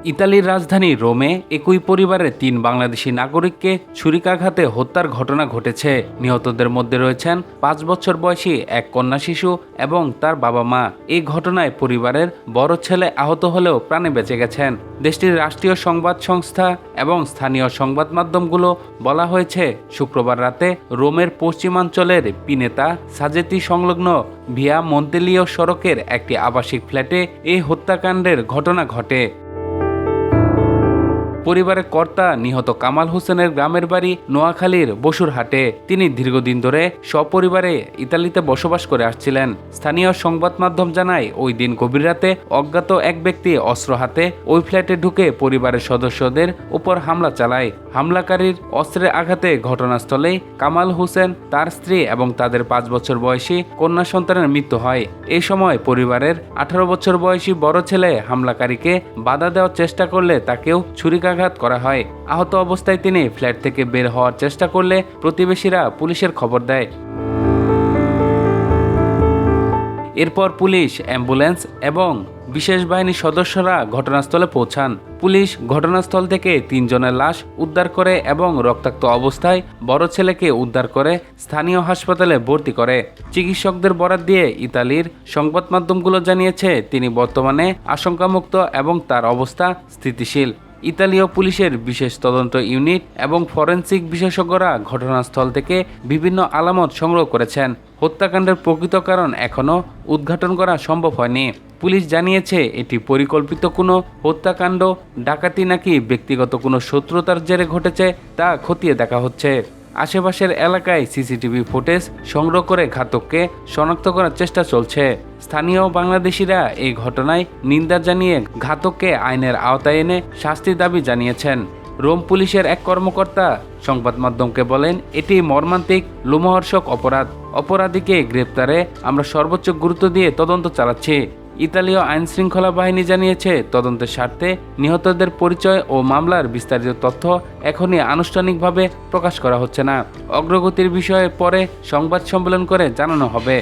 ইতালির রাজধানী রোমে একই পরিবারের ৩ বাংলাদেশি নাগরিককে ছুরিকাঘাতে হত্যার ঘটনা ঘটেছে। নিহতদের মধ্যে রয়েছেন ৫ বছর বয়সী এক কন্যা শিশু এবং তার বাবা মা। এই ঘটনায় পরিবারের বড় ছেলে আহত হলেও প্রাণে বেঁচে গেছেন। দেশটির রাষ্ট্রীয় সংবাদ সংস্থা এবং স্থানীয় সংবাদ মাধ্যমগুলো বলা হয়েছে, শুক্রবার রাতে রোমের পশ্চিমাঞ্চলের পিনেতা সাজেতি সংলগ্ন ভিয়া মন্তেলিও সড়কের একটি আবাসিক ফ্ল্যাটে এই হত্যাকাণ্ডের ঘটনা ঘটে। পরিবারের কর্তা নিহত কামাল হোসেনের গ্রামের বাড়ি নোয়াখালীর বসুরহাটে। তিনি দীর্ঘদিন ধরে সপরিবারে ইতালিতে বসবাস করে আসছিলেন। স্থানীয় সংবাদ মাধ্যম জানায়, ওই দিন গভীর রাতে অজ্ঞাত এক ব্যক্তি অস্ত্র হাতে ওই ফ্ল্যাটে ঢুকে পরিবারের সদস্যদের উপর হামলা চালায়। হামলাকারীর অস্ত্রের আঘাতে ঘটনাস্থলেই কামাল হোসেন, তার স্ত্রী এবং তাদের ৫ বছর বয়সী কন্যা সন্তানের মৃত্যু হয়। এই সময় পরিবারের ১৮ বছর বয়সী বড় ছেলে হামলাকারীকে বাধা দেওয়ার চেষ্টা করলে তাকেও ছুরিকাঘাত করা হয়। আহত অবস্থায় তিনি ফ্ল্যাট থেকে বের হওয়ার চেষ্টা করলে প্রতিবেশীরা পুলিশের খবর দেয়। এরপর পুলিশ, অ্যাম্বুলেন্স এবং বিশেষ বাহিনীর সদস্যরা ঘটনাস্থলে পৌঁছান। পুলিশ ঘটনাস্থল থেকে ৩ জনের লাশ উদ্ধার করে এবং রক্তাক্ত অবস্থায় বড় ছেলেকে উদ্ধার করে স্থানীয় হাসপাতালে ভর্তি করে। চিকিৎসকদের বরাত দিয়ে ইতালির সংবাদ মাধ্যমগুলো জানিয়েছে, তিনি বর্তমানে আশঙ্কামুক্ত এবং তার অবস্থা স্থিতিশীল। ইতালীয় পুলিশের বিশেষ তদন্ত ইউনিট এবং ফরেনসিক বিশেষজ্ঞরা ঘটনাস্থল থেকে বিভিন্ন আলামত সংগ্রহ করেছেন। হত্যাকাণ্ডের প্রকৃত কারণ এখনও উদ্ঘাটন করা সম্ভব হয়নি। পুলিশ জানিয়েছে, এটি পরিকল্পিত কোনো হত্যাকাণ্ড, ডাকাতি নাকি ব্যক্তিগত কোনো শত্রুতার জেরে ঘটেছে তা খতিয়ে দেখা হচ্ছে। আশেপাশের এলাকায় সিসিটিভি ফুটেজ সংগ্রহ করে ঘাতককে শনাক্ত করার চেষ্টা চলছে। স্থানীয় বাংলাদেশিরা এই ঘটনায় নিন্দা জানিয়ে ঘাতককে আইনের আওতায় এনে শাস্তির দাবি জানিয়েছেন। রোম পুলিশের এক কর্মকর্তা সংবাদ মাধ্যমকে বলেন, এটি মর্মান্তিক, লোমহর্ষক অপরাধ। অপরাধীকে গ্রেপ্তারে আমরা সর্বোচ্চ গুরুত্ব দিয়ে তদন্ত চালাচ্ছি। ইতালীয় আইন শৃঙ্খলা বাহিনী জানিয়েছে, তদন্তের স্বার্থে নিহতদের পরিচয় ও মামলার বিস্তারিত তথ্য এখনই আনুষ্ঠানিকভাবে প্রকাশ করা হচ্ছে না। অগ্রগতির বিষয়ে পরে সংবাদ সম্মেলন করে জানানো হবে।